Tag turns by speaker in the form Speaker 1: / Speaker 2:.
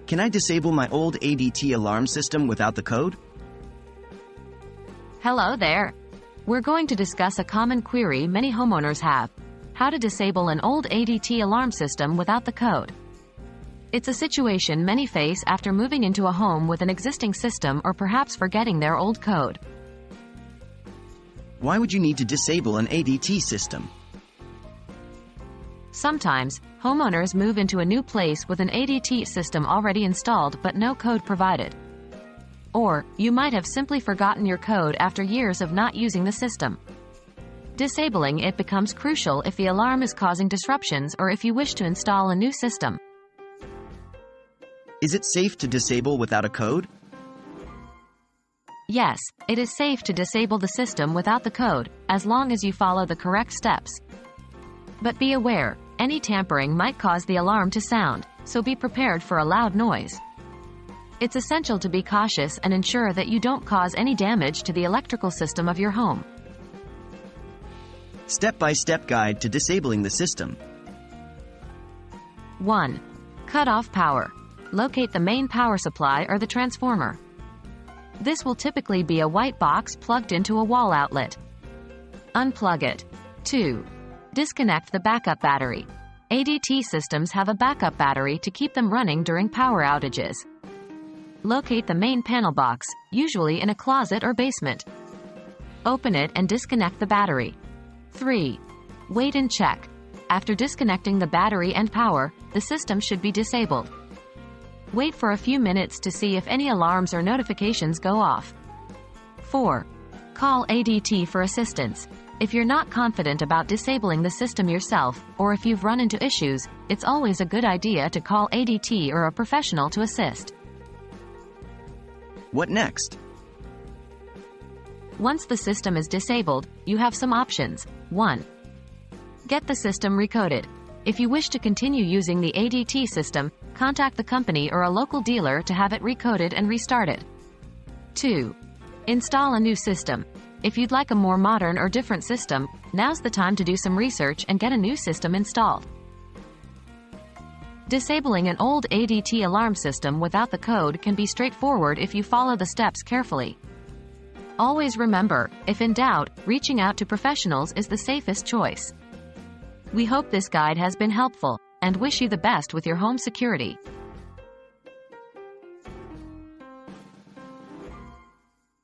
Speaker 1: Can I disable my old ADT alarm system without the code?
Speaker 2: Hello there. We're going to discuss a common query many homeowners have: how to disable an old ADT alarm system without the code. It's a situation many face after moving into a home with an existing system or perhaps forgetting their old code.
Speaker 1: Why would you need to disable an ADT system?
Speaker 2: Sometimes, homeowners move into a new place with an ADT system already installed but no code provided. Or, you might have simply forgotten your code after years of not using the system. Disabling it becomes crucial if the alarm is causing disruptions or if you wish to install a new system.
Speaker 1: Is it safe to disable without a code?
Speaker 2: Yes, it is safe to disable the system without the code, as long as you follow the correct steps. But be aware, any tampering might cause the alarm to sound, so be prepared for a loud noise. It's essential to be cautious and ensure that you don't cause any damage to the electrical system of your home.
Speaker 1: Step-by-step guide to disabling the system.
Speaker 2: 1. Cut off power. Locate the main power supply or the transformer. This will typically be a white box plugged into a wall outlet. Unplug it. 2. Disconnect the backup battery. ADT systems have a backup battery to keep them running during power outages. Locate the main panel box, usually in a closet or basement. Open it and disconnect the battery. 3. Wait and check. After disconnecting the battery and power, the system should be disabled. Wait for a few minutes to see if any alarms or notifications go off. 4. Call ADT for assistance. If you're not confident about disabling the system yourself, or if you've run into issues, it's always a good idea to call ADT or a professional to assist.
Speaker 1: What next?
Speaker 2: Once the system is disabled, you have some options. 1. Get the system recoded. If you wish to continue using the ADT system, contact the company or a local dealer to have it recoded and restarted. 2. Install a new system. If you'd like a more modern or different system, now's the time to do some research and get a new system installed. Disabling an old ADT alarm system without the code can be straightforward if you follow the steps carefully. Always remember, if in doubt, reaching out to professionals is the safest choice. We hope this guide has been helpful, and wish you the best with your home security.